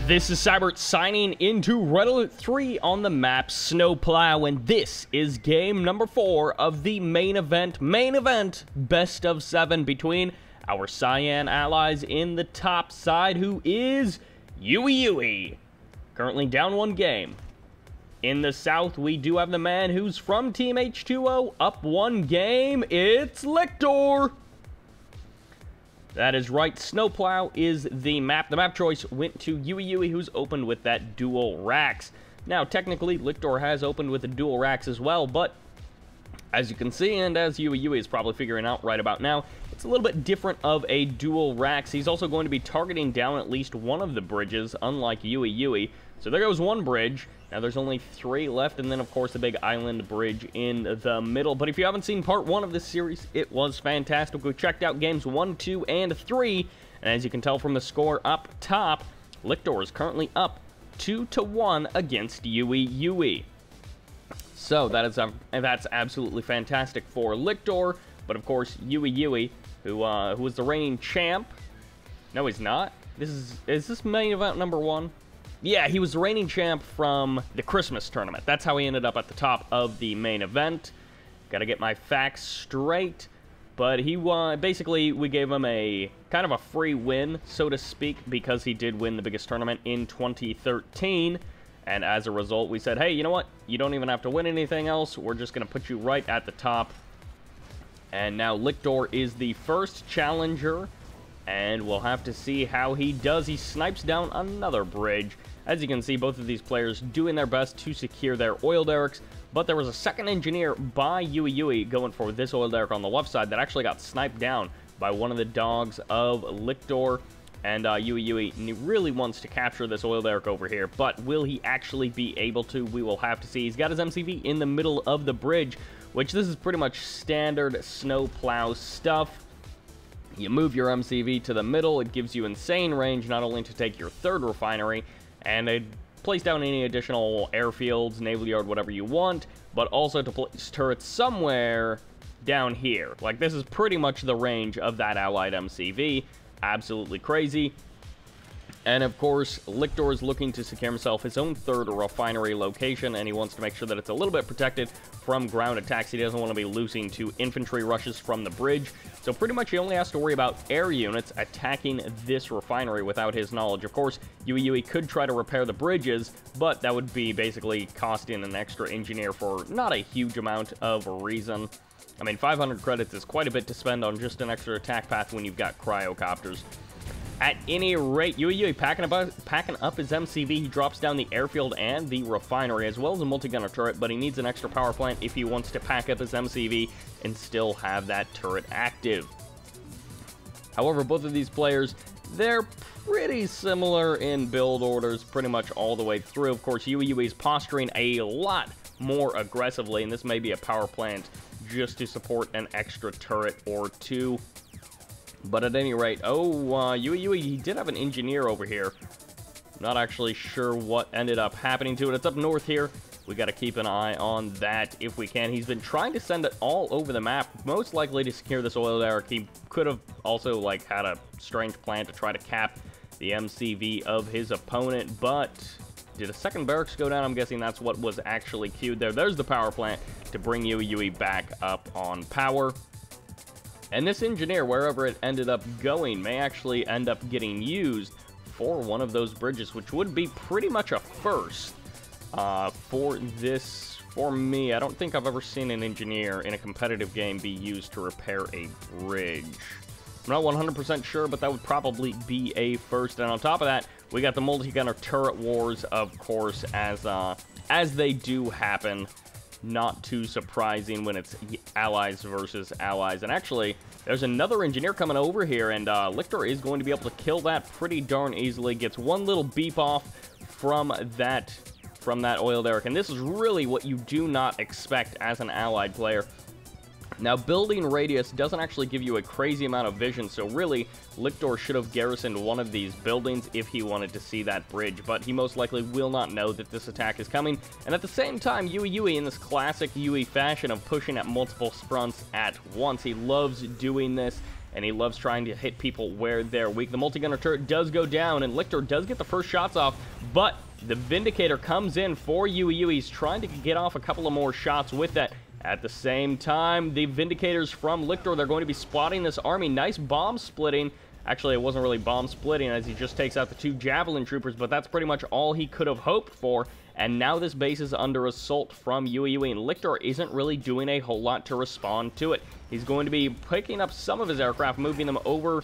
This is Sybert signing into Red Alert 3 on the map Snowplow, and this is game number 4 of the main event, best of 7 between our Cyan allies in the top side, who is YuiYui, currently down 1 game. In the south, we do have the man who's from Team H2O, up 1 game, it's LiCtor! That is right, Snowplow is the map. The map choice went to YuiYui, who's opened with that dual racks. Now, technically, LiCtor has opened with the dual racks as well, but as you can see, and as YuiYui is probably figuring out right about now, it's a little bit different of a dual racks. He's also going to be targeting down at least one of the bridges, unlike YuiYui. So there goes 1 bridge. Now there's only 3 left, and then of course the big island bridge in the middle. But if you haven't seen part 1 of this series, it was fantastic. We checked out games 1, 2, and 3, and as you can tell from the score up top, LiCtor is currently up 2-1 against YuiYui. So that's absolutely fantastic for LiCtor. But of course YuiYui, who was the reigning champ. No, he's not. Is this main event number 1? Yeah, he was the reigning champ from the Christmas tournament. That's how he ended up at the top of the main event. Gotta get my facts straight. But he won. Basically, we gave him a kind of a free win, so to speak, because he did win the biggest tournament in 2013. And as a result, we said, hey, you know what? You don't even have to win anything else. We're just gonna put you right at the top. And now LiCtor is the first challenger, and we'll have to see how he does. He snipes down another bridge. As you can see, both of these players doing their best to secure their oil derricks, but there was a second engineer by YuiYui going for this oil derrick on the left side that actually got sniped down by one of the dogs of LiCtor, and YuiYui really wants to capture this oil derrick over here, but will he actually be able to? We will have to see. He's got his MCV in the middle of the bridge, which this is pretty much standard Snowplow stuff. You move your MCV to the middle, it gives you insane range, not only to take your 3rd refinery, and it place down any additional airfields, naval yard, whatever you want, but also to place turrets somewhere down here. Like, this is pretty much the range of that allied MCV. Absolutely crazy. And of course, LiCtor is looking to secure himself his own 3rd refinery location, and he wants to make sure that it's a little bit protected from ground attacks. He doesn't want to be losing to infantry rushes from the bridge. So pretty much he only has to worry about air units attacking this refinery without his knowledge. Of course, YuiYui could try to repair the bridges, but that would be basically costing an extra engineer for not a huge amount of reason. I mean, 500 credits is quite a bit to spend on just an extra attack path when you've got cryocopters. At any rate, YuiYui packing up his MCV. He drops down the airfield and the refinery, as well as a multi-gunner turret, but he needs an extra power plant if he wants to pack up his MCV and still have that turret active. However, both of these players, they're pretty similar in build orders pretty much all the way through. Of course, YuiYui is posturing a lot more aggressively, and this may be a power plant just to support an extra turret or 2. But at any rate, YuiYui, he did have an engineer over here. Not actually sure what ended up happening to it. It's up north here. We got to keep an eye on that if we can. He's been trying to send it all over the map, most likely to secure this oil derrick. He could have also, like, had a strange plan to try to cap the MCV of his opponent, but did a second barracks go down? I'm guessing that's what was actually queued there. There's the power plant to bring YuiYui back up on power. And this engineer, wherever it ended up going, may actually end up getting used for one of those bridges, which would be pretty much a first for me. I don't think I've ever seen an engineer in a competitive game be used to repair a bridge. I'm not 100% sure, but that would probably be a first. And on top of that, we got the multi-gunner turret wars, of course, as they do happen. Not too surprising when it's allies versus allies. And actually, there's another engineer coming over here, and LiCtor is going to be able to kill that pretty darn easily. Gets one little beep off from that oil derrick, and this is really what you do not expect as an allied player. Now, building radius doesn't actually give you a crazy amount of vision, so really, LiCtor should have garrisoned one of these buildings if he wanted to see that bridge, but he most likely will not know that this attack is coming. And at the same time, YuiYui, in this classic Yui fashion of pushing at multiple fronts at once, he loves doing this, and he loves trying to hit people where they're weak. The multi-gunner turret does go down, and LiCtor does get the first shots off, but the Vindicator comes in for YuiYui. He's trying to get off a couple of more shots with that. At the same time, the Vindicators from LiCtor, they're going to be spotting this army. Nice bomb splitting. Actually, it wasn't really bomb splitting as he just takes out the 2 Javelin troopers, but that's pretty much all he could have hoped for. And now this base is under assault from YuiYui, and LiCtor isn't really doing a whole lot to respond to it. He's going to be picking up some of his aircraft, moving them over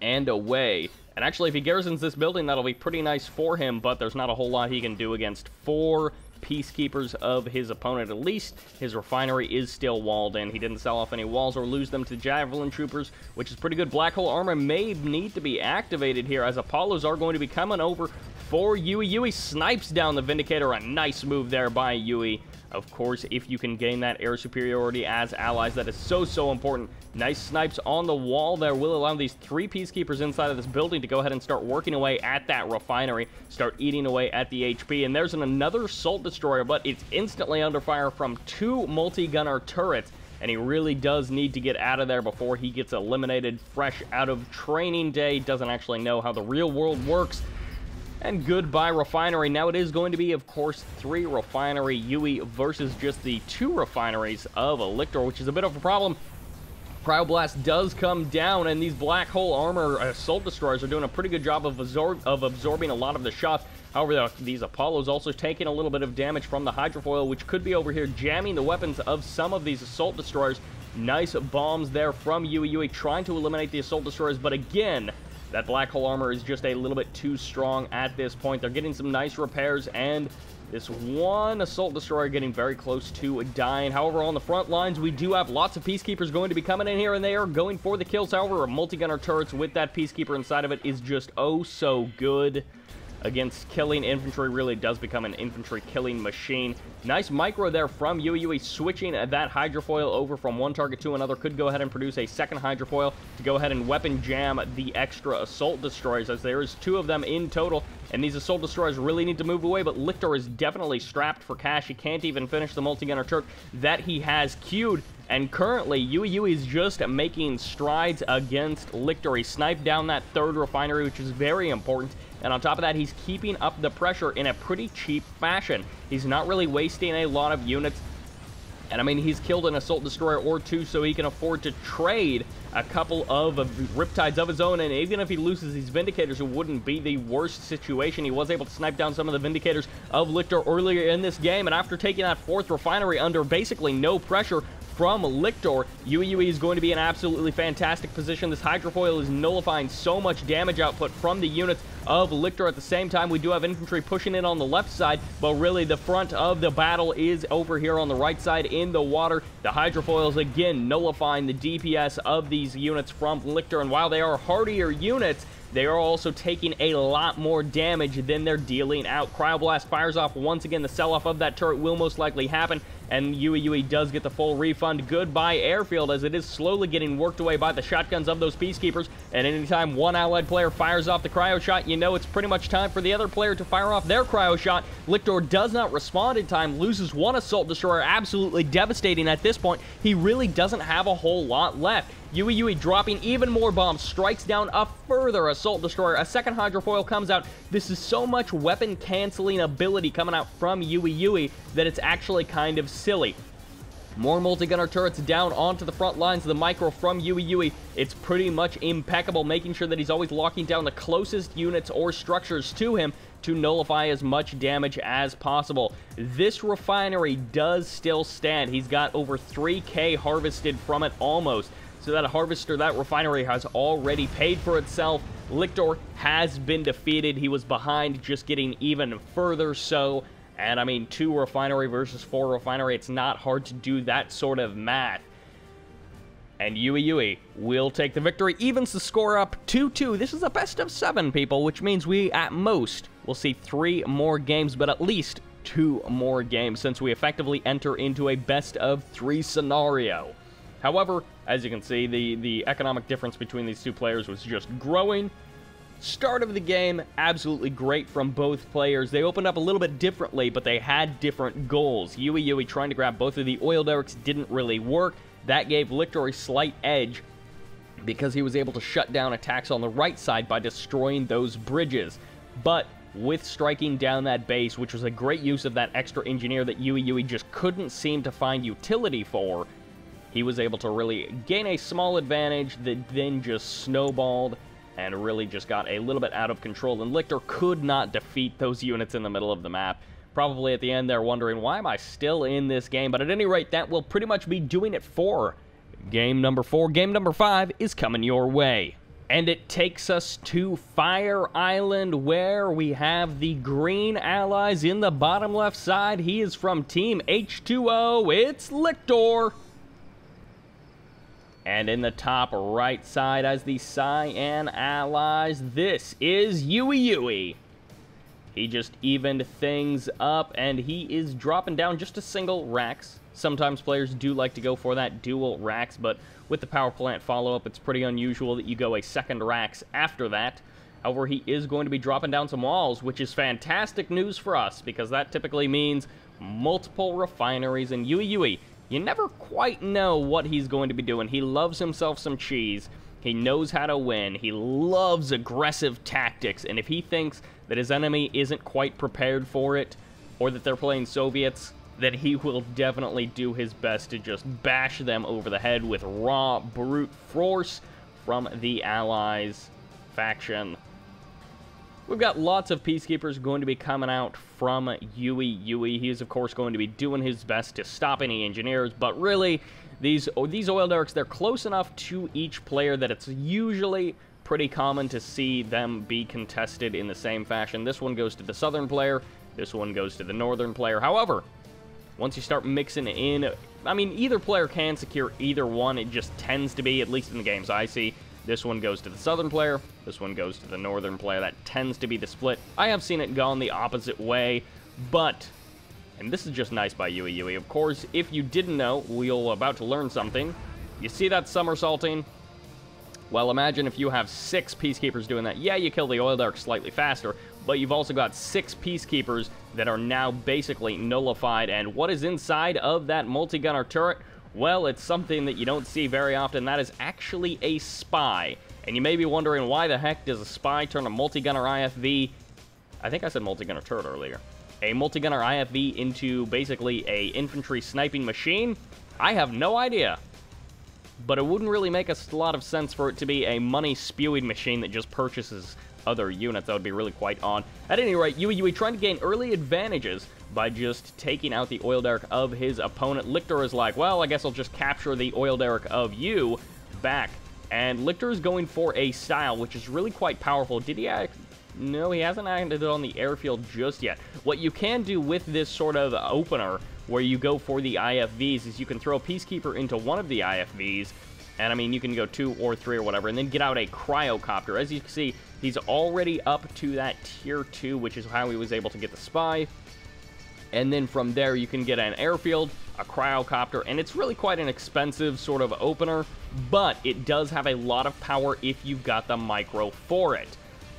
and away. And actually, if he garrisons this building, that'll be pretty nice for him, but there's not a whole lot he can do against 4 peacekeepers of his opponent. At least his refinery is still walled in. He didn't sell off any walls or lose them to Javelin troopers, which is pretty good. Black hole armor may need to be activated here, as Apollos are going to be coming over for YuiYui. Snipes down the Vindicator. A nice move there by Yui. Of course, if you can gain that air superiority as allies, that is so important. Nice snipes on the wall there will allow these 3 peacekeepers inside of this building to go ahead and start working away at that refinery, start eating away at the HP. And there's another assault destroyer, but it's instantly under fire from 2 multi-gunner turrets, and he really does need to get out of there before he gets eliminated fresh out of training day. Doesn't actually know how the real world works. And goodbye, refinery. Now it is going to be, of course, 3 refinery Yui versus just the 2 refineries of LiCtor, which is a bit of a problem. Cryoblast does come down, and these black hole armor assault destroyers are doing a pretty good job of absorbing a lot of the shots. However, these Apollos also taking a little bit of damage from the hydrofoil, which could be over here jamming the weapons of some of these assault destroyers. Nice bombs there from YuiYui, trying to eliminate the assault destroyers, but again, that black hole armor is just a little bit too strong at this point. They're getting some nice repairs, and this one assault destroyer getting very close to dying. However, on the front lines, we do have lots of peacekeepers going to be coming in here, and they are going for the kills. However, multi-gunner turrets with that peacekeeper inside of it is just oh so good. Against killing infantry, really does become an infantry killing machine. Nice micro there from YuiYui, switching that hydrofoil over from one target to another. Could go ahead and produce a second hydrofoil to go ahead and weapon jam the extra assault destroyers, as there is 2 of them in total. And these assault destroyers really need to move away, but LiCtor is definitely strapped for cash. He can't even finish the multi-gunner turret that he has queued. And currently, YuiYui is just making strides against LiCtor. He sniped down that 3rd refinery, which is very important. And on top of that, he's keeping up the pressure in a pretty cheap fashion. He's not really wasting a lot of units. And I mean, he's killed an assault destroyer or 2, so he can afford to trade a couple of Riptides of his own. And even if he loses these Vindicators, it wouldn't be the worst situation. He was able to snipe down some of the Vindicators of LiCtor earlier in this game. And after taking that 4th refinery under basically no pressure from LiCtor, YuiYui is going to be in an absolutely fantastic position. This hydrofoil is nullifying so much damage output from the units of LiCtor. At the same time, we do have infantry pushing in on the left side, but really the front of the battle is over here on the right side in the water. The hydrofoils again nullifying the DPS of these units from LiCtor, and while they are hardier units, they are also taking a lot more damage than they're dealing out. Cryoblast fires off once again. The sell-off of that turret will most likely happen, and YuiYui does get the full refund. Goodbye airfield, as it is slowly getting worked away by the shotguns of those peacekeepers. And anytime one allied player fires off the cryo shot, you know it's pretty much time for the other player to fire off their cryo shot. LiCtor does not respond in time, loses 1 assault destroyer, absolutely devastating at this point. He really doesn't have a whole lot left. YuiYui dropping even more bombs, strikes down a further assault destroyer. A second hydrofoil comes out. This is so much weapon canceling ability coming out from YuiYui that it's actually kind of silly. More multi-gunner turrets down onto the front lines of the micro from YuiYui. It's pretty much impeccable, making sure that he's always locking down the closest units or structures to him to nullify as much damage as possible. This refinery does still stand. He's got over 3K harvested from it almost. So that harvester, that refinery has already paid for itself. LiCtor has been defeated. He was behind, just getting even further so. And I mean, 2 refinery versus 4 refinery, it's not hard to do that sort of math. And YuiYui will take the victory, evens the score up 2-2. This is a best of 7, people, which means we, at most, will see 3 more games, but at least 2 more games, since we effectively enter into a best of 3 scenario. However, as you can see, the economic difference between these 2 players was just growing. Start of the game, absolutely great from both players. They opened up a little bit differently, but they had different goals. YuiYui trying to grab both of the oil derricks didn't really work. That gave LiCtor a slight edge. because he was able to shut down attacks on the right side by destroying those bridges. But with striking down that base, which was a great use of that extra engineer that YuiYui just couldn't seem to find utility for, he was able to really gain a small advantage that then just snowballed and really just got a little bit out of control, and LiCtor could not defeat those units in the middle of the map. Probably at the end they're wondering, why am I still in this game? But at any rate, that will pretty much be doing it for game number 4. Game number 5 is coming your way. And it takes us to Fire Island, where we have the green allies in the bottom left side. He is from Team H2O. It's LiCtor. And in the top right side as the Cyan allies, this is YuiYui. He just evened things up, and he is dropping down just a single Rax. Sometimes players do like to go for that dual Rax, but with the power plant follow-up, it's pretty unusual that you go a second Rax after that. However, he is going to be dropping down some walls, which is fantastic news for us, because that typically means multiple refineries. And YuiYui, you never quite know what he's going to be doing. He loves himself some cheese. He knows how to win. He loves aggressive tactics, and if he thinks that his enemy isn't quite prepared for it, or that they're playing Soviets, then he will definitely do his best to just bash them over the head with raw, brute force from the Allies faction. We've got lots of Peacekeepers going to be coming out from YuiYui. He is, of course, going to be doing his best to stop any engineers, but really, these oil derricks, they're close enough to each player that it's usually pretty common to see them be contested in the same fashion. This one goes to the southern player, this one goes to the northern player. However, once you start mixing in, I mean, either player can secure either one. It just tends to be, at least in the games I see, this one goes to the southern player, this one goes to the northern player. That tends to be the split. I have seen it gone the opposite way, but, and this is just nice by YuiYui, of course, if you didn't know, we're about to learn something. You see that somersaulting? Well, imagine if you have 6 Peacekeepers doing that. Yeah, you kill the oil derrick slightly faster, but you've also got 6 Peacekeepers that are now basically nullified. And what is inside of that multi-gunner turret? Well, it's something that you don't see very often. That is actually a spy. And you may be wondering, why the heck does a spy turn a multi-gunner IFV? I think I said multi-gunner turret earlier. A multi-gunner IFV into basically a infantry sniping machine? I have no idea. But it wouldn't really make a lot of sense for it to be a money-spewing machine that just purchases other units. That would be really quite odd. At any rate, YuiYui trying to gain early advantages by just taking out the oil derrick of his opponent. LiCtor is like, well, I guess I'll just capture the oil derrick of you back. And LiCtor is going for a style, which is really quite powerful. Did he act? No, he hasn't acted on the airfield just yet. What you can do with this sort of opener, where you go for the IFVs, is you can throw a Peacekeeper into one of the IFVs, and I mean, you can go 2 or 3 or whatever, and then get out a cryocopter. As you can see, he's already up to that tier 2, which is how he was able to get the spy. And then from there, you can get an airfield, a cryocopter, and it's really quite an expensive sort of opener, but it does have a lot of power if you've got the micro for it.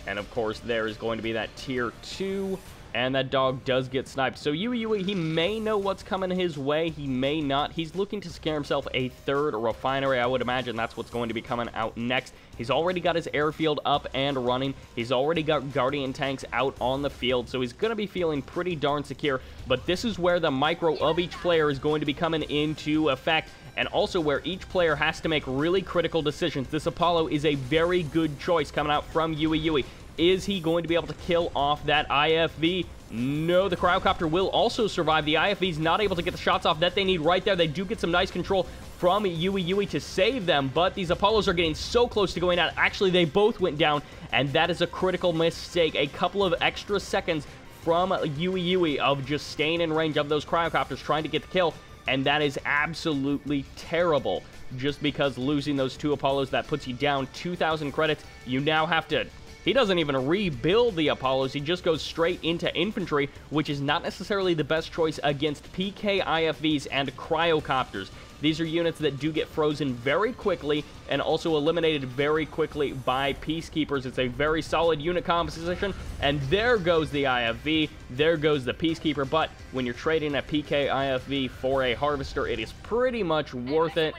And of course, there is going to be that tier 2, and that dog does get sniped. So YuiYui, he may know what's coming his way, he may not. He's looking to secure himself a 3rd refinery. I would imagine that's what's going to be coming out next. He's already got his airfield up and running. He's already got Guardian tanks out on the field, so he's going to be feeling pretty darn secure. But this is where the micro of each player is going to be coming into effect, and also where each player has to make really critical decisions. This Apollo is a very good choice coming out from YuiYui. Is he going to be able to kill off that IFV? No, the cryocopter will also survive. The IFV's not able to get the shots off that they need right there. They do get some nice control from YuiYui to save them, but these Apollos are getting so close to going out. Actually, they both went down, and that is a critical mistake. A couple of extra seconds from YuiYui of just staying in range of those cryocopters trying to get the kill, and that is absolutely terrible. Just because losing those 2 Apollos, that puts you down 2,000 credits. You now have to... He doesn't even rebuild the Apollos, he just goes straight into infantry, which is not necessarily the best choice against PK IFVs and cryocopters. These are units that do get frozen very quickly and also eliminated very quickly by Peacekeepers. It's a very solid unit composition, and there goes the IFV, there goes the Peacekeeper, but when you're trading a PK IFV for a Harvester, it is pretty much worth it.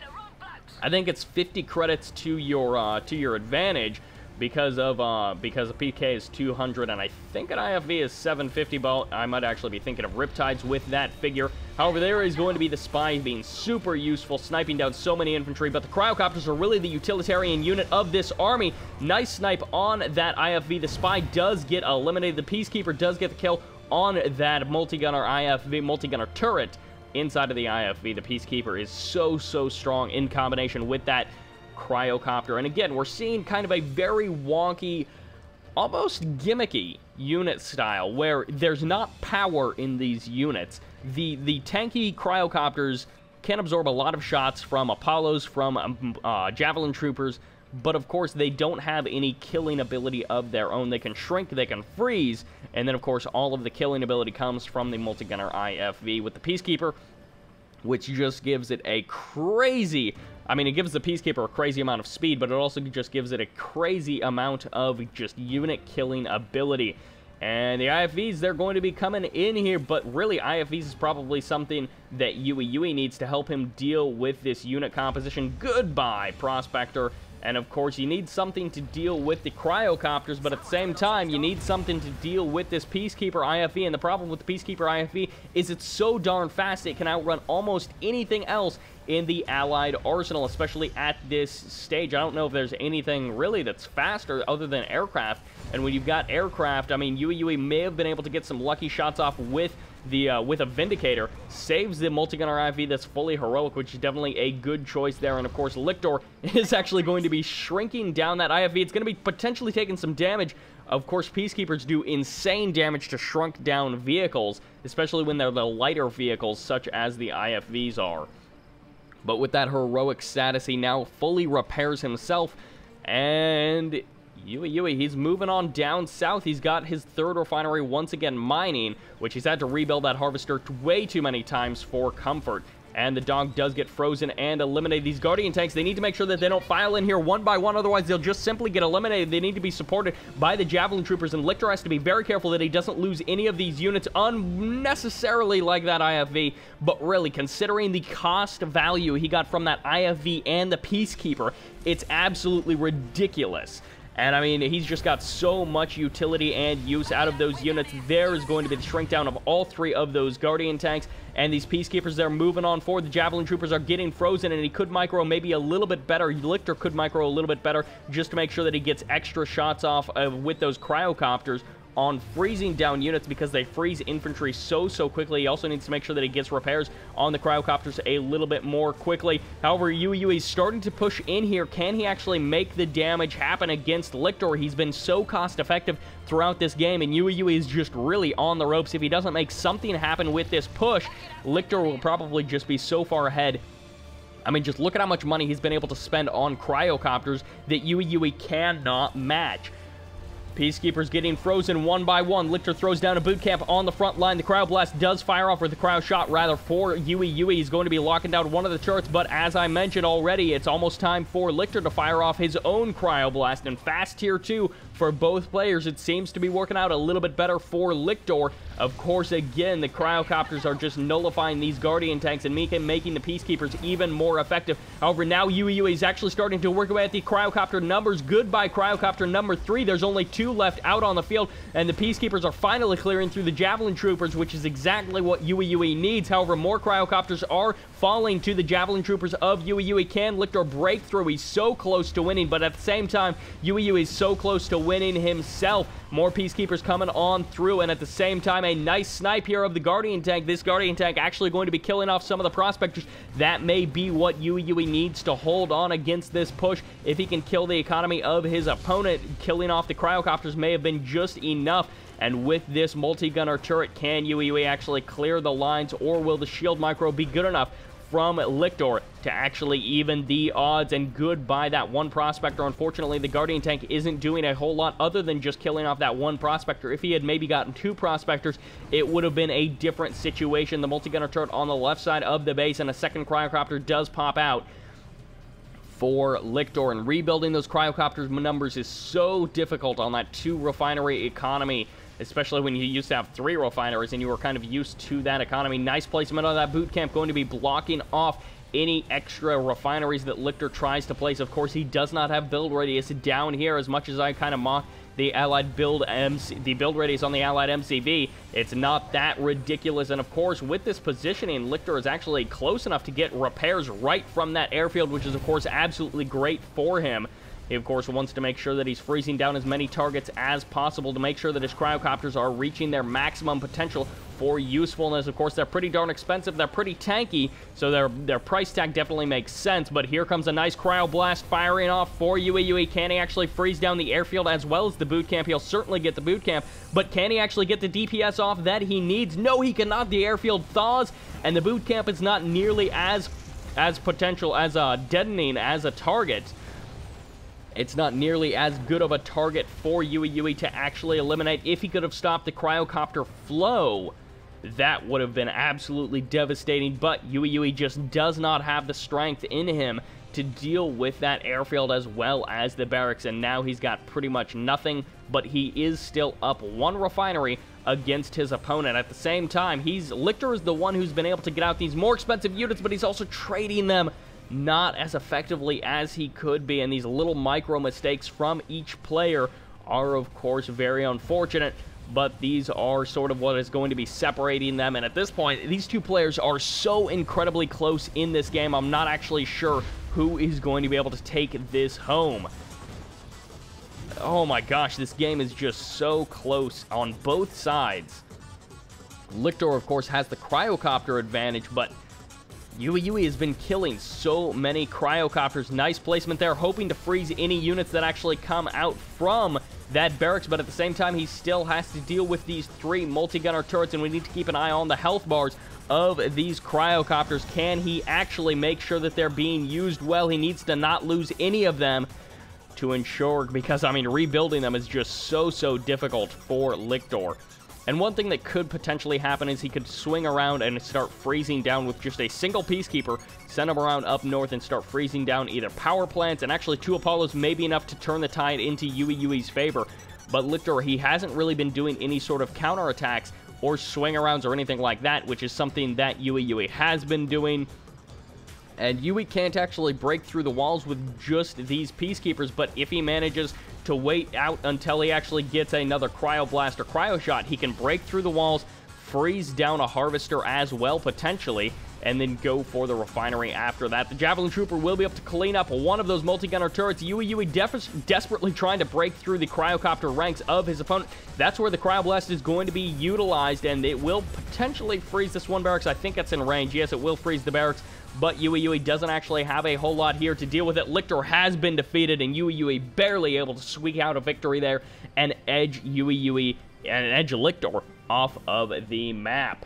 I think it's 50 credits to your advantage because of PK is 200 and I think an IFV is 750. But I might actually be thinking of Riptides with that figure. However, there is going to be the Spy being super useful, sniping down so many infantry. But the Cryocopters are really the utilitarian unit of this army. Nice snipe on that IFV. The Spy does get eliminated. The Peacekeeper does get the kill on that multi-gunner IFV, multi-gunner turret. Inside of the IFV, the Peacekeeper is so strong in combination with that Cryocopter. And again, we're seeing kind of a very wonky, almost gimmicky unit style where there's not power in these units. The tanky Cryocopters can absorb a lot of shots from Apollos, from Javelin Troopers, but of course they don't have any killing ability of their own. They can shrink, they can freeze, and then of course all of the killing ability comes from the multi-gunner IFV with the Peacekeeper, which just gives it a crazy, I mean, it gives the Peacekeeper a crazy amount of speed, but it also just gives it a crazy amount of just unit killing ability. And the IFVs, they're going to be coming in here, but really IFVs is probably something that YuiYui needs to help him deal with this unit composition. Goodbye, Prospector. And of course, you need something to deal with the Cryocopters, but at the same time, you need something to deal with this Peacekeeper IFV. And the problem with the Peacekeeper IFV is it's so darn fast, it can outrun almost anything else in the Allied arsenal, especially at this stage. I don't know if there's anything really that's faster other than aircraft. And when you've got aircraft, I mean, YuiYui may have been able to get some lucky shots off with a Vindicator, saves the multi-gunner IFV that's fully heroic, which is definitely a good choice there. And of course, LiCtor is actually going to be shrinking down that IFV. It's going to be potentially taking some damage. Of course, Peacekeepers do insane damage to shrunk down vehicles, especially when they're the lighter vehicles, such as the IFVs are. But with that heroic status, he now fully repairs himself, and YuiYui, he's moving on down south. He's got his third refinery once again mining, which he's had to rebuild that harvester way too many times for comfort. And the dog does get frozen and eliminated. These Guardian tanks, they need to make sure that they don't file in here one by one, otherwise they'll just simply get eliminated. They need to be supported by the Javelin Troopers, and LiCtor has to be very careful that he doesn't lose any of these units unnecessarily like that IFV. But really, considering the cost value he got from that IFV and the Peacekeeper, it's absolutely ridiculous. And I mean, he's just got so much utility and use out of those units. There is going to be the shrink down of all three of those Guardian tanks. And these Peacekeepers, they're moving on forward. The Javelin Troopers are getting frozen, and he could micro maybe a little bit better. LiCtor could micro a little bit better just to make sure that he gets extra shots off with those Cryocopters on freezing down units, because they freeze infantry so quickly. He also needs to make sure that he gets repairs on the Cryocopters a little bit more quickly. However, YuiYui is starting to push in here. Can he actually make the damage happen against LiCtor? He's been so cost effective throughout this game, and YuiYui is just really on the ropes. If he doesn't make something happen with this push, LiCtor will probably just be so far ahead. I mean, just look at how much money he's been able to spend on Cryocopters that YuiYui cannot match. Peacekeepers getting frozen one by one. LiCtor throws down a boot camp on the front line. The Cryoblast does fire off, or the Cryo Shot rather, for YuiYui. He's going to be locking down one of the turrets, but as I mentioned already, it's almost time for LiCtor to fire off his own Cryoblast. And fast tier 2 for both players. It seems to be working out a little bit better for LiCtor. Of course, again, the Cryocopters are just nullifying these Guardian tanks and making the Peacekeepers even more effective. However, now YuiYui is actually starting to work away at the Cryocopter numbers. Goodbye, Cryocopter number 3. There's only 2 left out on the field, and the Peacekeepers are finally clearing through the Javelin Troopers, which is exactly what YuiYui needs. However, more Cryocopters are falling to the Javelin Troopers of YuiYui. Can LiCtor break through? He's so close to winning, but at the same time, YuiYui is so close to winning himself. More Peacekeepers coming on through, and at the same time, a nice snipe here of the Guardian tank. This Guardian tank actually going to be killing off some of the Prospectors. That may be what YuiYui needs to hold on against this push. If he can kill the economy of his opponent, killing off the Cryocopters may have been just enough. And with this multi-gunner turret, can YuiYui actually clear the lines, or will the shield micro be good enough from LiCtor to actually even the odds? And goodbye that one Prospector. Unfortunately, the Guardian tank isn't doing a whole lot other than just killing off that one Prospector. If he had maybe gotten 2 Prospectors, it would have been a different situation. The multi-gunner turret on the left side of the base, and a second Cryocopter does pop out for LiCtor, and rebuilding those Cryocopters numbers is so difficult on that 2 refinery economy, especially when you used to have 3 refineries and you were kind of used to that economy. Nice placement on that boot camp, going to be blocking off any extra refineries that LiCtor tries to place. Of course, he does not have build radius down here. As much as I kind of mock the Allied build the build radius on the Allied MCV, it's not that ridiculous. And of course, with this positioning, LiCtor is actually close enough to get repairs right from that airfield, which is of course absolutely great for him. He, of course, wants to make sure that he's freezing down as many targets as possible to make sure that his cryocopters are reaching their maximum potential for usefulness. Of course, they're pretty darn expensive. They're pretty tanky, so their price tag definitely makes sense. But here comes a nice cryo blast firing off for YuiYui. Can he actually freeze down the airfield as well as the boot camp? He'll certainly get the boot camp, but can he actually get the DPS off that he needs? No, he cannot. The airfield thaws, and the boot camp is not nearly as potential, as deadening as a target. It's not nearly as good of a target for YuiYui to actually eliminate. If he could have stopped the cryocopter flow, that would have been absolutely devastating, but YuiYui just does not have the strength in him to deal with that airfield as well as the barracks, and now he's got pretty much nothing, but he is still up 1 refinery against his opponent. At the same time, LiCtor is the one who's been able to get out these more expensive units, but he's also trading them not as effectively as he could be, and these little micro mistakes from each player are of course very unfortunate, but these are sort of what is going to be separating them. And at this point, these 2 players are so incredibly close in this game, I'm not actually sure who is going to be able to take this home. Oh my gosh, this game is just so close on both sides. LiCtor, of course, has the cryocopter advantage, but YuiYui has been killing so many cryocopters. Nice placement there, hoping to freeze any units that actually come out from that barracks, but at the same time, he still has to deal with these 3 multi-gunner turrets, and we need to keep an eye on the health bars of these cryocopters. Can he actually make sure that they're being used well? He needs to not lose any of them to ensure, because, I mean, rebuilding them is just so difficult for LiCtor. And one thing that could potentially happen is he could swing around and start freezing down with just a single Peacekeeper, send him around up north and start freezing down either power plants, and actually 2 Apollos may be enough to turn the tide into YuiYui's favor. But LiCtor, he hasn't really been doing any sort of counterattacks or swing-arounds or anything like that, which is something that YuiYui has been doing. And Yui can't actually break through the walls with just these Peacekeepers, but if he manages to wait out until he actually gets another Cryo Blast or Cryo Shot, he can break through the walls, freeze down a Harvester as well, potentially, and then go for the refinery after that. The Javelin Trooper will be able to clean up one of those multi-gunner turrets. YuiYui desperately trying to break through the Cryocopter ranks of his opponent. That's where the Cryo Blast is going to be utilized, and it will potentially freeze this one barracks. I think it's in range. Yes, it will freeze the barracks, but YuiYui doesn't actually have a whole lot here to deal with it. LiCtor has been defeated, and YuiYui barely able to squeak out a victory there and edge YuiYui and edge LiCtor off of the map.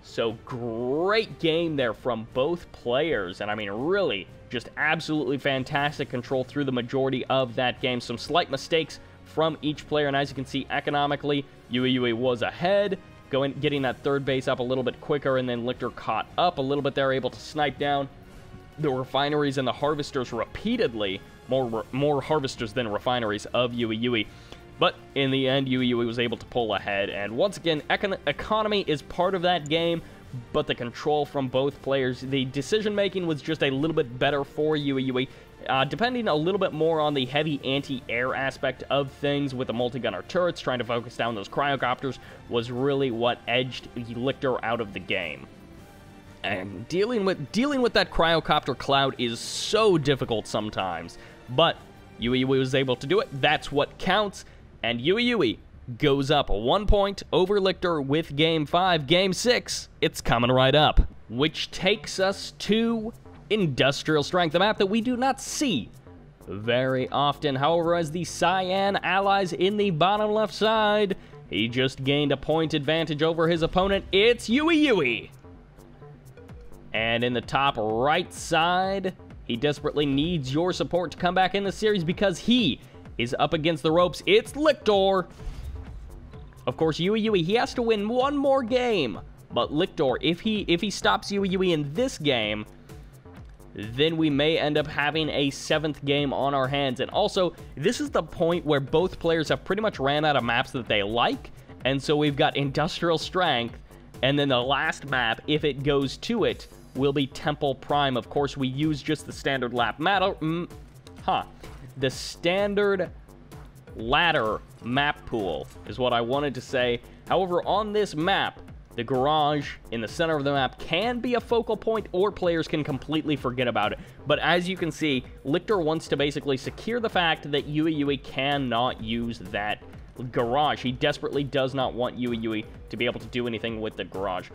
So great game there from both players, and I mean really just absolutely fantastic control through the majority of that game. Some slight mistakes from each player, and as you can see, economically YuiYui was ahead, getting that third base up a little bit quicker, and then LiCtor caught up a little bit there, able to snipe down the refineries and the harvesters repeatedly, more harvesters than refineries of YuiYui. But in the end, YuiYui was able to pull ahead, and once again, economy is part of that game, but the control from both players, the decision-making was just a little bit better for YuiYui, depending a little bit more on the heavy anti-air aspect of things with the multi-gunner turrets. Trying to focus down those cryocopters was really what edged LiCtor out of the game. And dealing with that cryocopter cloud is so difficult sometimes, but YuiYui was able to do it. That's what counts. And YuiYui goes up 1 point over LiCtor with Game 5. Game 6, it's coming right up. Which takes us to Industrial Strength, a map that we do not see very often. However, as the Cyan allies in the bottom left side, he just gained a point advantage over his opponent. It's YuiYui. And in the top right side, he desperately needs your support to come back in the series because he is up against the ropes. It's LiCtor. Of course, YuiYui, he has to win one more game. But LiCtor, if he stops YuiYui in this game, then we may end up having a 7th game on our hands. And also, this is the point where both players have pretty much ran out of maps that they like. And so we've got Industrial Strength, and then the last map, if it goes to it, will be Temple Prime. Of course, we use just the standard the standard ladder map pool is what I wanted to say. However, on this map, the garage in the center of the map can be a focal point, or players can completely forget about it. But as you can see, LiCtor wants to basically secure the fact that YuiYui cannot use that garage. He desperately does not want YuiYui to be able to do anything with the garage.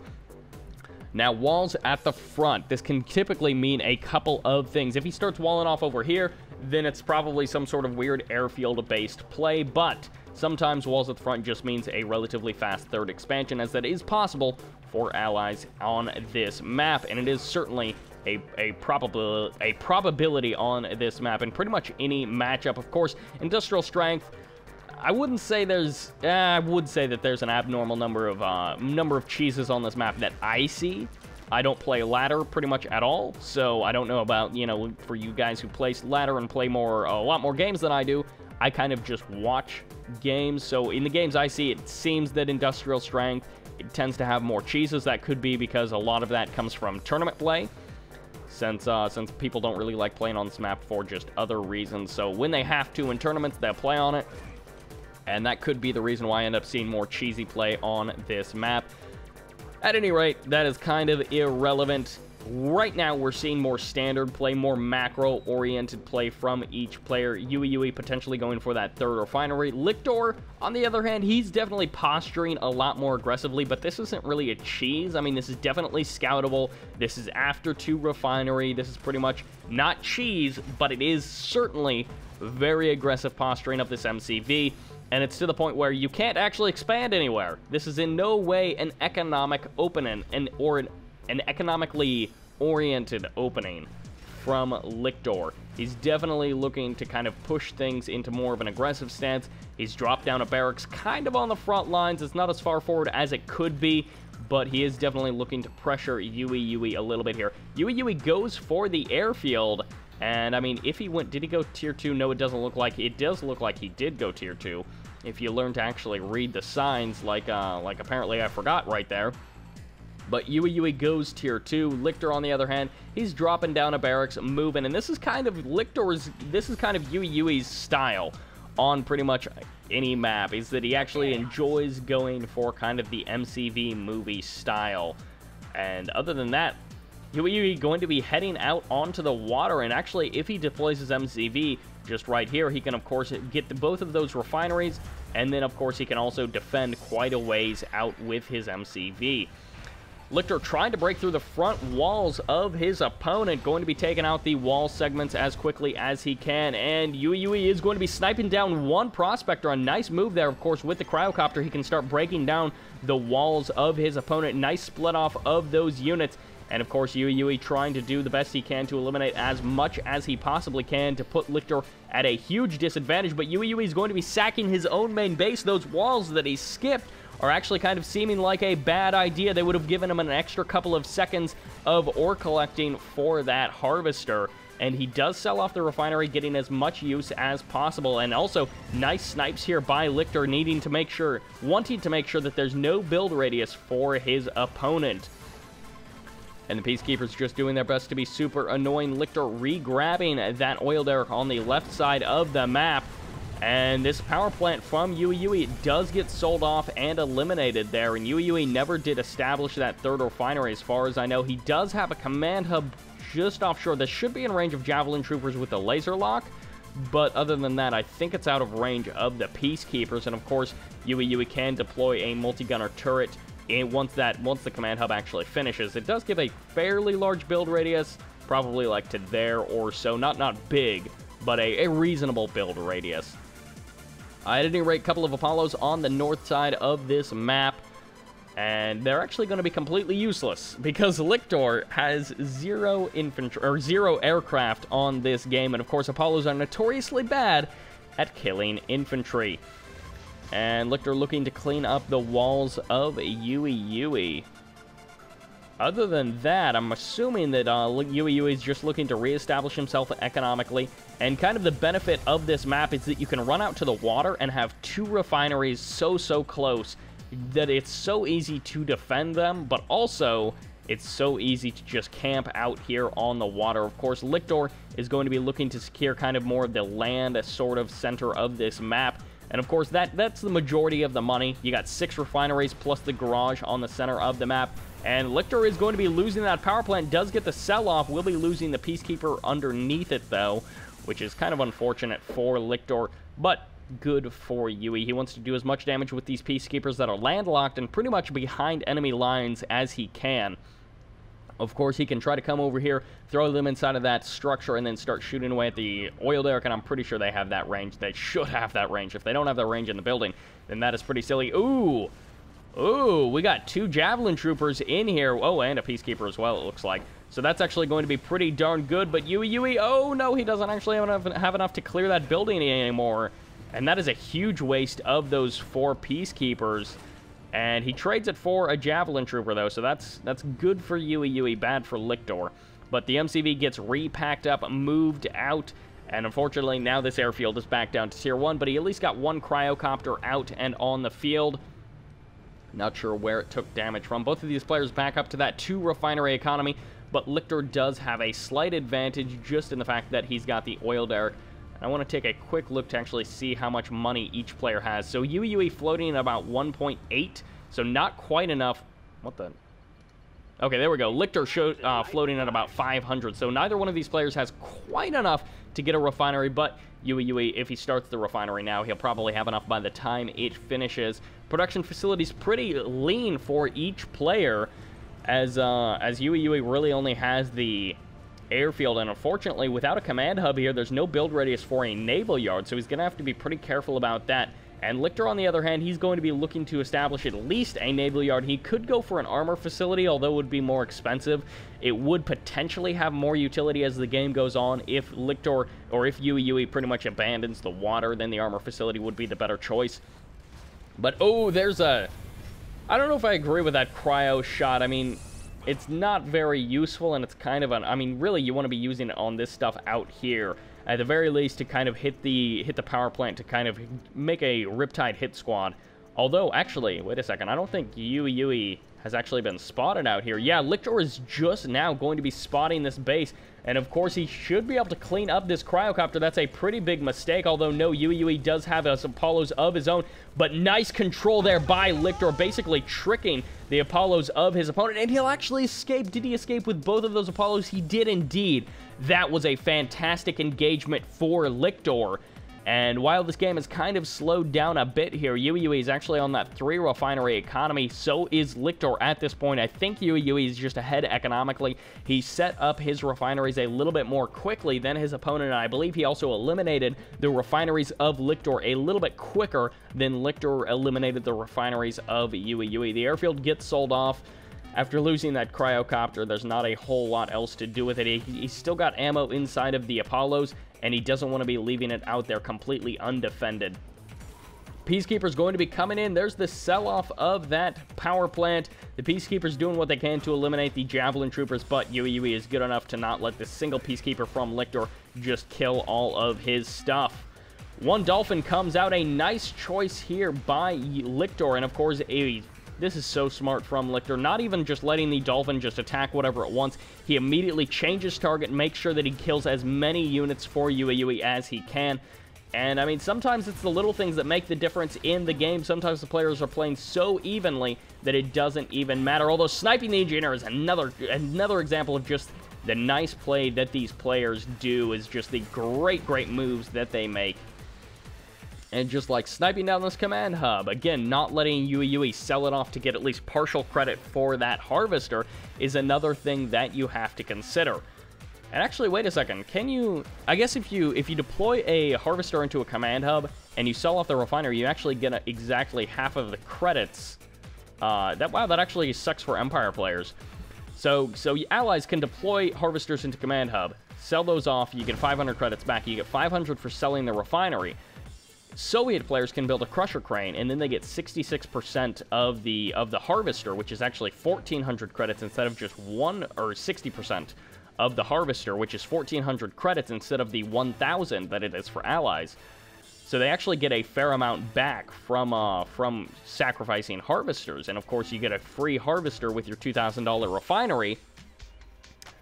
Now, walls at the front. This can typically mean a couple of things. If he starts walling off over here, then it's probably some sort of weird airfield-based play, but sometimes walls at the front just means a relatively fast third expansion, as that is possible for allies on this map, and it is certainly a probability on this map in pretty much any matchup. Of course, Industrial Strength, I wouldn't say there's, I would say that there's an abnormal number of cheeses on this map that I see. I don't play ladder pretty much at all, so I don't know about, you know, for you guys who play ladder and play a lot more games than I do, I kind of just watch games. So in the games I see, it seems that Industrial Strength, it tends to have more cheeses. That could be because a lot of that comes from tournament play, since people don't really like playing on this map for just other reasons. So when they have to in tournaments, they'll play on it, and that could be the reason why I end up seeing more cheesy play on this map. At any rate, that is kind of irrelevant. Right now, we're seeing more standard play, more macro-oriented play from each player. YuiYui potentially going for that third refinery. LiCtor, on the other hand, he's definitely posturing a lot more aggressively, but this isn't really a cheese. I mean, this is definitely scoutable. This is after 2 refinery. This is pretty much not cheese, but it is certainly very aggressive posturing of this MCV. And it's to the point where you can't actually expand anywhere. This is in no way an economic opening, or an economically oriented opening from LiCtor. He's definitely looking to kind of push things into more of an aggressive stance. He's dropped down a barracks kind of on the front lines. It's not as far forward as it could be, but he is definitely looking to pressure YuiYui a little bit here. YuiYui goes for the airfield, and I mean, if he went, did he go tier 2? No, it doesn't look like, it does look like he did go tier 2. If you learn to actually read the signs, like apparently I forgot right there. But YuiYui goes tier 2. LiCtor, on the other hand, he's dropping down a barracks, moving, and this is kind of YuiYui's style on pretty much any map, is that he actually enjoys going for kind of the MCV movie style. And other than that, YuiYui going to be heading out onto the water, and actually, if he deploys his MCV just right here, he can, of course, get both of those refineries, and then, of course, he can also defend quite a ways out with his MCV. LiCtor trying to break through the front walls of his opponent, going to be taking out the wall segments as quickly as he can, and YuiYui is going to be sniping down one prospector. A nice move there, of course, with the cryocopter. He can start breaking down the walls of his opponent. Nice split off of those units. And of course, YuiYui trying to do the best he can to eliminate as much as he possibly can to put LiCtor at a huge disadvantage. But YuiYui is going to be sacking his own main base. Those walls that he skipped are actually kind of seeming like a bad idea. They would have given him an extra couple of seconds of ore collecting for that harvester. And he does sell off the refinery, getting as much use as possible. And also, nice snipes here by LiCtor, wanting to make sure that there's no build radius for his opponent. And the Peacekeepers just doing their best to be super annoying. LiCtor re-grabbing that oil derrick on the left side of the map. And this power plant from YuiYui does get sold off and eliminated there. And YuiYui never did establish that third refinery as far as I know. He does have a command hub just offshore that should be in range of Javelin Troopers with a laser lock. But other than that, I think it's out of range of the Peacekeepers. And of course, YuiYui can deploy a multi-gunner turret once the command hub actually finishes. It does give a fairly large build radius, probably like to there or so. Not big, but a reasonable build radius. At any rate, a couple of Apollos on the north side of this map, and they're actually going to be completely useless because LiCtor has zero aircraft on this game, and of course Apollos are notoriously bad at killing infantry. And LiCtor looking to clean up the walls of YuiYui. Other than that, I'm assuming that YuiYui is just looking to reestablish himself economically. And kind of the benefit of this map is that you can run out to the water and have two refineries so close that it's so easy to defend them, but also it's so easy to just camp out here on the water. Of course, LiCtor is going to be looking to secure kind of more of the land sort of center of this map. And of course, that's the majority of the money. You got 6 refineries plus the garage on the center of the map. And LiCtor is going to be losing that power plant. Does get the sell-off. Will be losing the Peacekeeper underneath it, though, which is kind of unfortunate for LiCtor, but good for Yui. He wants to do as much damage with these Peacekeepers that are landlocked and pretty much behind enemy lines as he can. Of course, he can try to come over here, throw them inside of that structure, and then start shooting away at the oil derrick, and I'm pretty sure they have that range. They should have that range. If they don't have that range in the building, then that is pretty silly. Ooh! Ooh, we got 2 Javelin Troopers in here. Oh, and a Peacekeeper as well, it looks like. So that's actually going to be pretty darn good, but YuiYui, oh no, he doesn't actually have enough to clear that building anymore. And that is a huge waste of those 4 Peacekeepers. And he trades it for a Javelin Trooper, though, so that's good for YuiYui, bad for LiCtor. But the MCV gets repacked up, moved out, and unfortunately now this airfield is back down to Tier 1, but he at least got 1 Cryocopter out and on the field. Not sure where it took damage from. Both of these players back up to that 2 refinery economy, but LiCtor does have a slight advantage just in the fact that he's got the oil derrick. I want to take a quick look to actually see how much money each player has. So YuiYui floating at about 1.8, so not quite enough. What the? Okay, there we go. LiCtor floating at about 500, so neither one of these players has quite enough to get a refinery, but YuiYui, if he starts the refinery now, he'll probably have enough by the time it finishes. Production facilities pretty lean for each player, as YuiYui really only has the airfield, and unfortunately, without a command hub here, there's no build radius for a naval yard, so he's going to have to be pretty careful about that. And LiCtor, on the other hand, he's going to be looking to establish at least a naval yard. He could go for an armor facility, although it would be more expensive. It would potentially have more utility as the game goes on. If LiCtor, or if YuiYui pretty much abandons the water, then the armor facility would be the better choice. But, oh, there's a... I don't know if I agree with that cryo shot. I mean, it's not very useful, and it's kind of an... I mean, really, you want to be using it on this stuff out here. At the very least, to kind of hit the power plant to kind of make a Riptide hit squad. Although, actually, wait a second. I don't think YuiYui has actually been spotted out here. Yeah, LiCtor is just now going to be spotting this base. And, of course, he should be able to clean up this Cryocopter. That's a pretty big mistake, although, no, YuiYui does have some Apollos of his own. But nice control there by LiCtor, basically tricking the Apollos of his opponent. And he'll actually escape. Did he escape with both of those Apollos? He did indeed. That was a fantastic engagement for LiCtor. And while this game has kind of slowed down a bit here, YuiYui is actually on that 3 refinery economy. So is LiCtor at this point. I think YuiYui is just ahead economically. He set up his refineries a little bit more quickly than his opponent, and I believe he also eliminated the refineries of LiCtor a little bit quicker than LiCtor eliminated the refineries of YuiYui. The airfield gets sold off. After losing that Cryocopter, there's not a whole lot else to do with it. He's still got ammo inside of the Apollos, and he doesn't want to be leaving it out there completely undefended. Peacekeeper's going to be coming in. There's the sell-off of that power plant. The Peacekeeper's doing what they can to eliminate the Javelin Troopers, but YuiYui is good enough to not let this single Peacekeeper from LiCtor just kill all of his stuff. One Dolphin comes out. A nice choice here by LiCtor, and of course, this is so smart from LiCtor, not even just letting the Dolphin just attack whatever it wants. He immediately changes target, makes sure that he kills as many units for YuiYui as he can. And, I mean, sometimes it's the little things that make the difference in the game. Sometimes the players are playing so evenly that it doesn't even matter. Although sniping the engineer is another example of just the nice play that these players do, is just the great moves that they make. And just like sniping down this command hub, again, not letting YuiYui sell it off to get at least partial credit for that harvester is another thing that you have to consider. And actually, wait a second, can you... I guess if you deploy a harvester into a command hub and you sell off the refinery, you actually get exactly half of the credits. Wow, that actually sucks for Empire players. So allies can deploy harvesters into command hub, sell those off, you get 500 credits back, you get 500 for selling the refinery. Soviet players can build a crusher crane, and then they get 66% of the harvester, which is actually 1,400 credits instead of just 60% of the harvester, which is 1,400 credits instead of the 1,000 that it is for allies. So they actually get a fair amount back from sacrificing harvesters. And of course, you get a free harvester with your $2,000 refinery.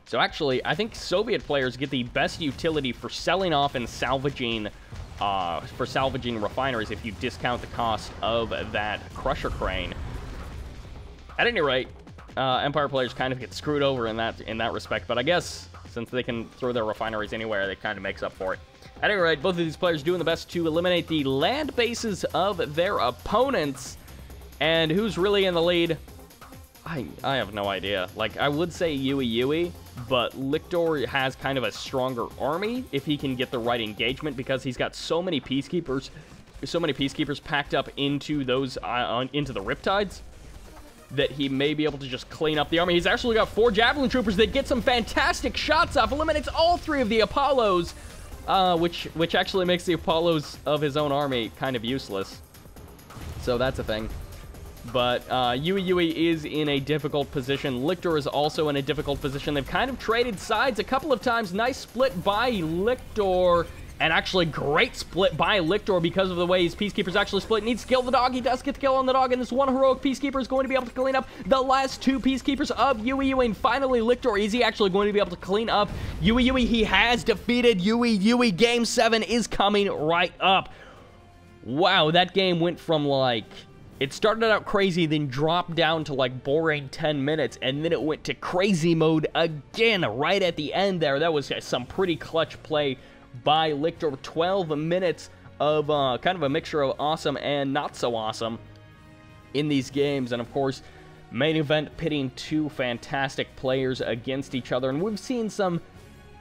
So actually, I think Soviet players get the best utility for selling off and salvaging refineries if you discount the cost of that crusher crane. At any rate, Empire players kind of get screwed over in that respect, but I guess since they can throw their refineries anywhere, it kind of makes up for it. At any rate, both of these players doing the best to eliminate the land bases of their opponents. And who's really in the lead? I have no idea. Like, I would say YuiYui, but LiCtor has kind of a stronger army if he can get the right engagement, because he's got so many peacekeepers packed up into those into the Riptides, that he may be able to just clean up the army. He's actually got 4 Javelin Troopers that get some fantastic shots off, eliminates all 3 of the Apollos, which actually makes the Apollos of his own army kind of useless. So that's a thing. But YuiYui is in a difficult position. LiCtor is also in a difficult position. They've kind of traded sides a couple of times. Nice split by LiCtor. And actually, great split by LiCtor because of the way his Peacekeepers actually split. Needs to kill the dog. He does get the kill on the dog. And this one heroic Peacekeeper is going to be able to clean up the last 2 Peacekeepers of YuiYui. And finally, LiCtor, is he actually going to be able to clean up YuiYui? He has defeated YuiYui. Game 7 is coming right up. Wow, that game went from, like... It started out crazy, then dropped down to, like, boring 10 minutes, and then it went to crazy mode again right at the end there. That was some pretty clutch play by LiCtor. 12 minutes of kind of a mixture of awesome and not so awesome in these games. And, of course, main event pitting 2 fantastic players against each other. And we've seen some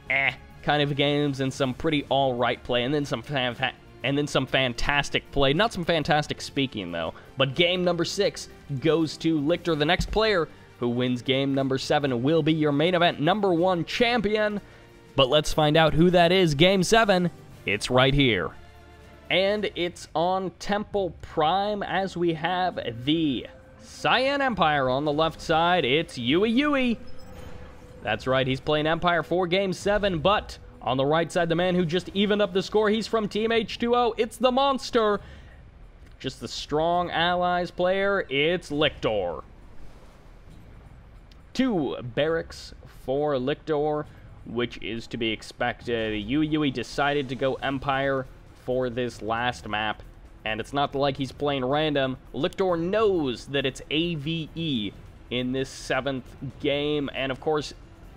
kind of games and some pretty all-right play, and then some fantastic play. Not some fantastic speaking, though. But game number 6 goes to LiCtor. The next player who wins game number 7 will be your main event number 1 champion. But let's find out who that is. Game 7, it's right here. And it's on Temple Prime, as we have the Cyan Empire on the left side. It's YuiYui. That's right, he's playing Empire for game 7, but... on the right side, the man who just evened up the score, he's from Team H2O. It's the monster. Just the strong allies player, it's LiCtor. 2 barracks for LiCtor, which is to be expected. YuiYui decided to go Empire for this last map, and it's not like he's playing random. LiCtor knows that it's AVE in this 7th game, and of course,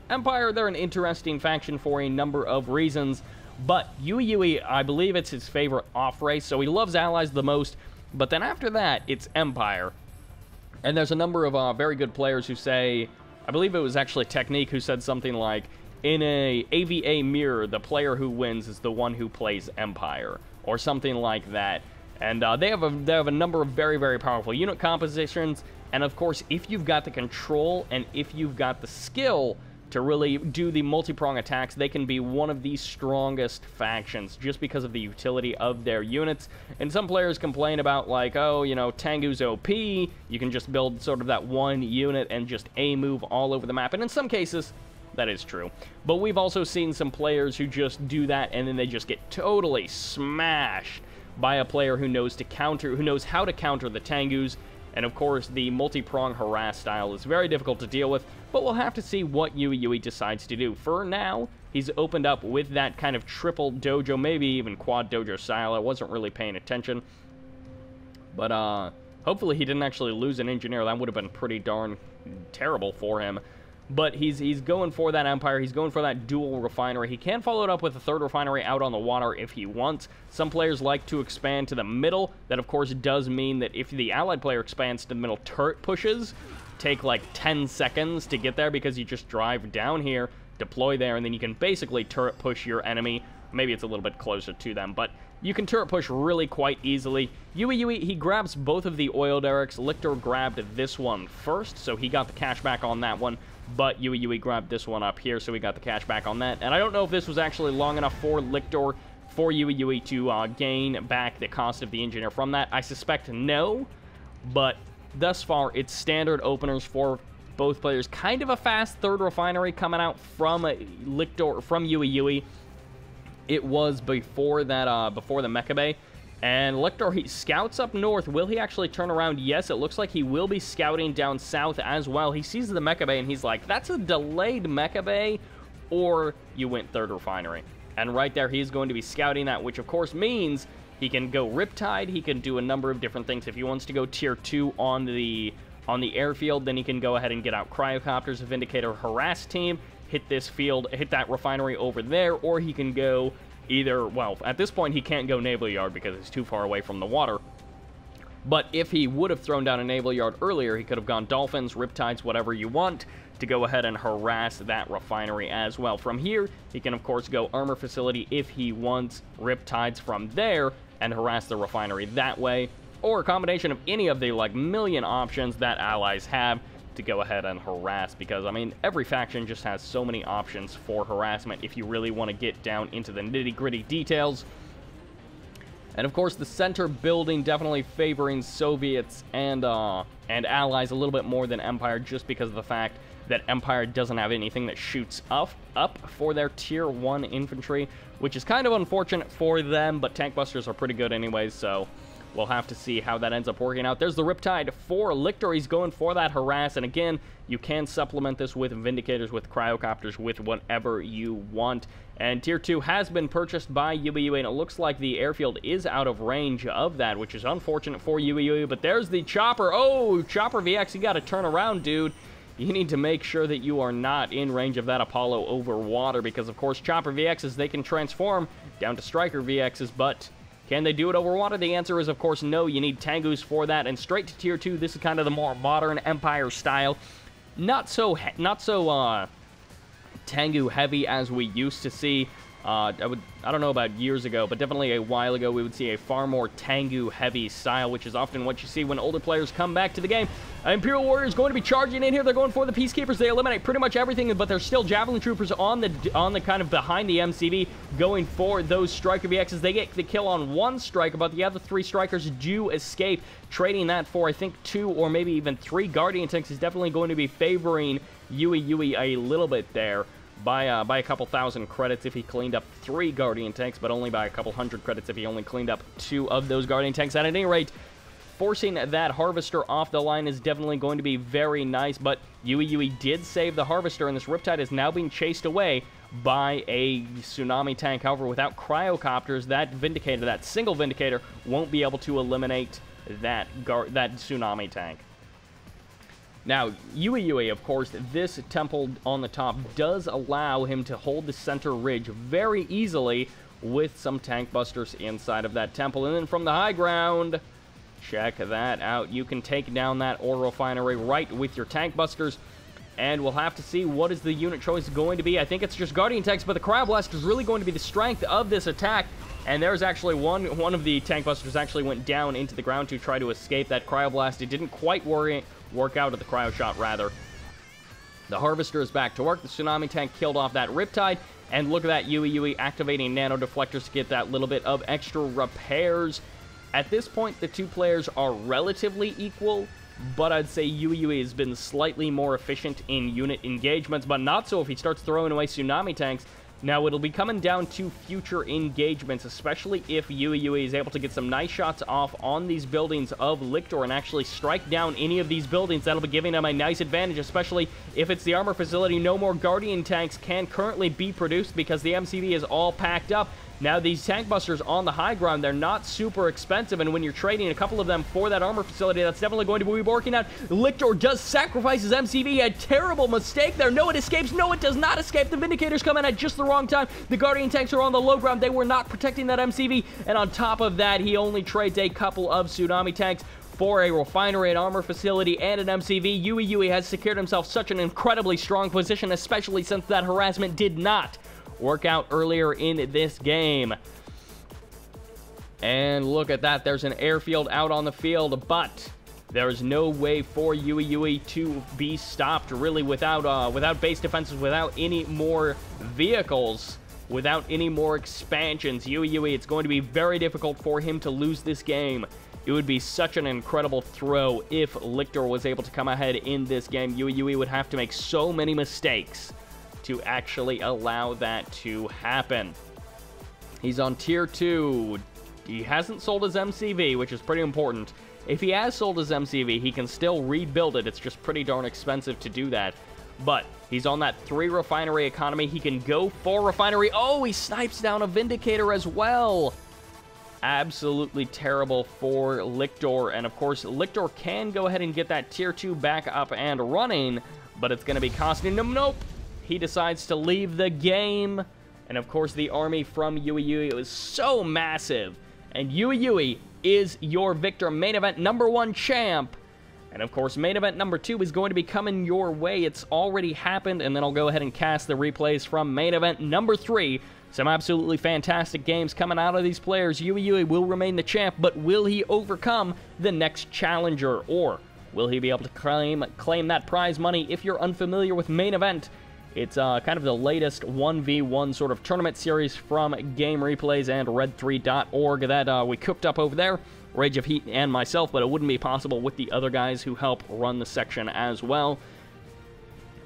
Empire, they're an interesting faction for a number of reasons, but YuiYui, I believe it's his favorite off-race, so he loves allies the most, but then after that, it's Empire. And there's a number of very good players who say, I believe it was actually Technique who said something like, in a AVA mirror, the player who wins is the one who plays Empire, or something like that. And they have a number of very, very powerful unit compositions, and of course, if you've got the control, and if you've got the skill to really do the multi-prong attacks, they can be one of the strongest factions just because of the utility of their units. And some players complain about, like, oh, you know, Tengu's OP, you can just build sort of that one unit and just A-move all over the map. And in some cases, that is true. But we've also seen some players who just do that and then they just get totally smashed by a player who knows how to counter the Tengus. And of course, the multi-prong harass style is very difficult to deal with, but we'll have to see what YuiYui decides to do. For now, he's opened up with that kind of triple dojo, maybe even quad dojo style. I wasn't really paying attention. But hopefully he didn't actually lose an engineer. That would have been pretty darn terrible for him. But he's going for that Empire. He's going for that dual refinery. He can follow it up with a 3rd refinery out on the water if he wants. Some players like to expand to the middle. That, of course, does mean that if the allied player expands to the middle, turret pushes take like 10 seconds to get there because you just drive down here, deploy there, and then you can basically turret push your enemy. Maybe it's a little bit closer to them, but you can turret push really quite easily. YuiYui, he grabs both of the oil derricks. LiCtor grabbed this one first, so he got the cash back on that one. But YuiYui grabbed this one up here, so we got the cash back on that. And I don't know if this was actually long enough for LiCtor, for YuiYui to gain back the cost of the engineer from that. I suspect no, but thus far, it's standard openers for both players. Kind of a fast 3rd refinery coming out from LiCtor, from YuiYui. It was before that, before the Mecha Bay. And LiCtor, he scouts up north. Will he actually turn around? Yes, it looks like he will be scouting down south as well. He sees the mecha bay and he's like, that's a delayed mecha bay, or you went third refinery. And right there, he's going to be scouting that, which of course means he can go Riptide. He can do a number of different things. If he wants to go tier 2 on the airfield, then he can go ahead and get out Cryocopters, Vindicator, Harass team, hit this field, hit that refinery over there, or he can go either, well, at this point, he can't go Naval Yard because it's too far away from the water. But if he would have thrown down a Naval Yard earlier, he could have gone Dolphins, Riptides, whatever you want, to go ahead and harass that refinery as well. From here, he can, of course, go Armor Facility if he wants Riptides from there and harass the refinery that way, or a combination of any of the, like, million options that allies have to go ahead and harass, because, I mean, every faction just has so many options for harassment if you really want to get down into the nitty-gritty details. And, of course, the center building definitely favoring Soviets and allies a little bit more than Empire, just because of the fact that Empire doesn't have anything that shoots up for their tier 1 infantry, which is kind of unfortunate for them, but tank busters are pretty good anyways, so we'll have to see how that ends up working out. There's the Riptide for LiCtor. He's going for that harass, and again, you can supplement this with Vindicators, with Cryocopters, with whatever you want. And Tier 2 has been purchased by YuiYui, and it looks like the airfield is out of range of that, which is unfortunate for YuiYui, but there's the Chopper. Oh, Chopper VX, you got to turn around, dude. You need to make sure that you are not in range of that Apollo over water, because, of course, Chopper VXs, they can transform down to Striker VXs, but can they do it over water? The answer is, of course, no. You need Tengus for that, and straight to Tier 2. This is kind of the more modern Empire style. Not so Tengu heavy as we used to see. I don't know about years ago, but definitely a while ago, we would see a far more Tengu heavy style, which is often what you see when older players come back to the game. Imperial Warriors going to be charging in here. They're going for the Peacekeepers. They eliminate pretty much everything, but there's still Javelin Troopers on the kind of behind the MCV going for those Striker VXs. They get the kill on one Striker, but the other 3 Strikers do escape, trading that for, I think, 2 or maybe even 3 Guardian tanks is definitely going to be favoring YuiYui a little bit there. By a couple thousand credits if he cleaned up 3 Guardian tanks, but only by a couple hundred credits if he only cleaned up 2 of those Guardian tanks. And at any rate, forcing that Harvester off the line is definitely going to be very nice, but YuiYui did save the Harvester, and this Riptide is now being chased away by a Tsunami tank. However, without Cryocopters, that Vindicator, that single Vindicator, won't be able to eliminate that Tsunami tank. Now, YuiYui, of course, this temple on the top does allow him to hold the center ridge very easily with some tank busters inside of that temple. And then from the high ground, check that out. You can take down that ore refinery right with your tank busters. And we'll have to see what is the unit choice going to be. I think it's just Guardian tanks, but the Cryoblast is really going to be the strength of this attack. And there's actually one of the tank busters actually went down into the ground to try to escape that Cryoblast. It didn't quite work out at the Cryo Shot, rather. The Harvester is back to work. The Tsunami tank killed off that Riptide. And look at that, YuiYui activating Nano Deflectors to get that little bit of extra repairs. At this point, the 2 players are relatively equal, but I'd say YuiYui has been slightly more efficient in unit engagements, but not so if he starts throwing away Tsunami tanks. Now, it'll be coming down to future engagements, especially if YuiYui is able to get some nice shots off on these buildings of LiCtor and actually strike down any of these buildings. That'll be giving them a nice advantage, especially if it's the armor facility. No more Guardian tanks can currently be produced because the MCV is all packed up. Now, these tank busters on the high ground, they're not super expensive, and when you're trading a couple of them for that armor facility, that's definitely going to be working out. LiCtor does sacrifice his MCV. A terrible mistake there. No, it escapes. No, it does not escape. The Vindicators come in at just the wrong time. The Guardian tanks are on the low ground. They were not protecting that MCV, and on top of that, he only trades a couple of Tsunami tanks for a refinery, an armor facility, and an MCV. YuiYui has secured himself such an incredibly strong position, especially since that harassment did not work out earlier in this game. And look at that, there's an airfield out on the field, but there's no way for YuiYui to be stopped, really, without base defenses, without any more vehicles, without any more expansions. YuiYui, it's going to be very difficult for him to lose this game. It would be such an incredible throw if LiCtor was able to come ahead in this game. YuiYui would have to make so many mistakes to actually allow that to happen. He's on Tier 2. He hasn't sold his MCV, which is pretty important. If he has sold his MCV, he can still rebuild it. It's just pretty darn expensive to do that. But he's on that 3 refinery economy. He can go 4 refinery. Oh, he snipes down a Vindicator as well. Absolutely terrible for LiCtor. And of course, LiCtor can go ahead and get that tier 2 back up and running, but it's going to be costing him. Nope. He decides to leave the game. And of course, the army from YuiYui is so massive. And YuiYui is your victor, main event #1 champ. And of course, main event #2 is going to be coming your way. It's already happened, and then I'll go ahead and cast the replays from main event #3. Some absolutely fantastic games coming out of these players. YuiYui will remain the champ, but will he overcome the next challenger? Or will he be able to claim that prize money? If you're unfamiliar with main event, it's kind of the latest 1v1 sort of tournament series from Game Replays and Red3.org that we cooked up over there. Rage of Heat and myself, but it wouldn't be possible with the other guys who help run the section as well.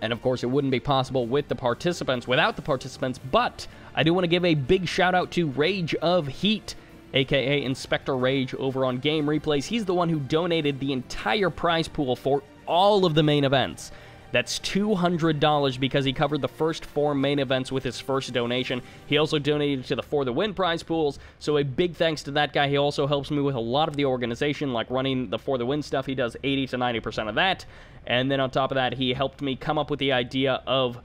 And of course, it wouldn't be possible with the participants, without the participants, but I do want to give a big shout out to Rage of Heat, aka Inspector Rage over on Game Replays. He's the one who donated the entire prize pool for all of the main events. That's $200 because he covered the first 4 main events with his first donation. He also donated to the For the Win prize pools, so a big thanks to that guy. He also helps me with a lot of the organization, like running the For the Win stuff. He does 80 to 90% of that. And then on top of that, he helped me come up with the idea of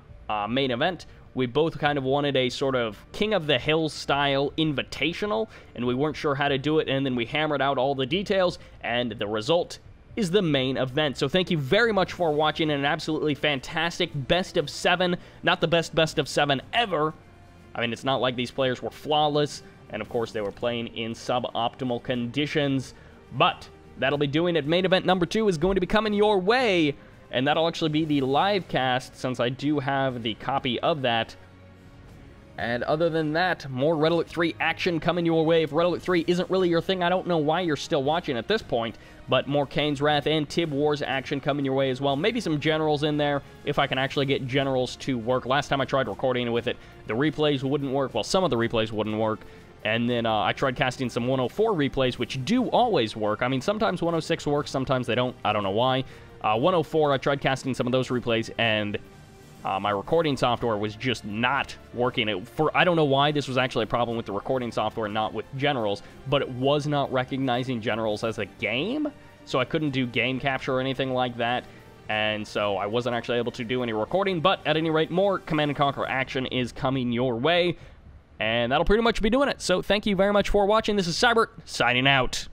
main event. We both kind of wanted a sort of King of the Hill style invitational, and we weren't sure how to do it, and then we hammered out all the details, and the result is the main event. So thank you very much for watching an absolutely fantastic best of 7. Not the best of 7 ever. I mean, it's not like these players were flawless, and of course they were playing in suboptimal conditions, but that'll be doing it. Main event #2 is going to be coming your way, and that'll actually be the live cast, since I do have the copy of that. And other than that, more Red Alert 3 action coming your way. If Red Alert 3 isn't really your thing, I don't know why you're still watching at this point, but more Kane's Wrath and Tib Wars action coming your way as well. Maybe some Generals in there, if I can actually get Generals to work. Last time I tried recording with it, the replays wouldn't work. Well, some of the replays wouldn't work. And then I tried casting some 104 replays, which do always work. I mean, sometimes 106 works, sometimes they don't. I don't know why. 104, I tried casting some of those replays, and my recording software was just not working. I don't know why this was actually a problem with the recording software, not with Generals, but it was not recognizing Generals as a game, so I couldn't do game capture or anything like that, and so I wasn't actually able to do any recording. But at any rate, more Command & Conquer action is coming your way, and that'll pretty much be doing it. So thank you very much for watching. This is Sybert, signing out.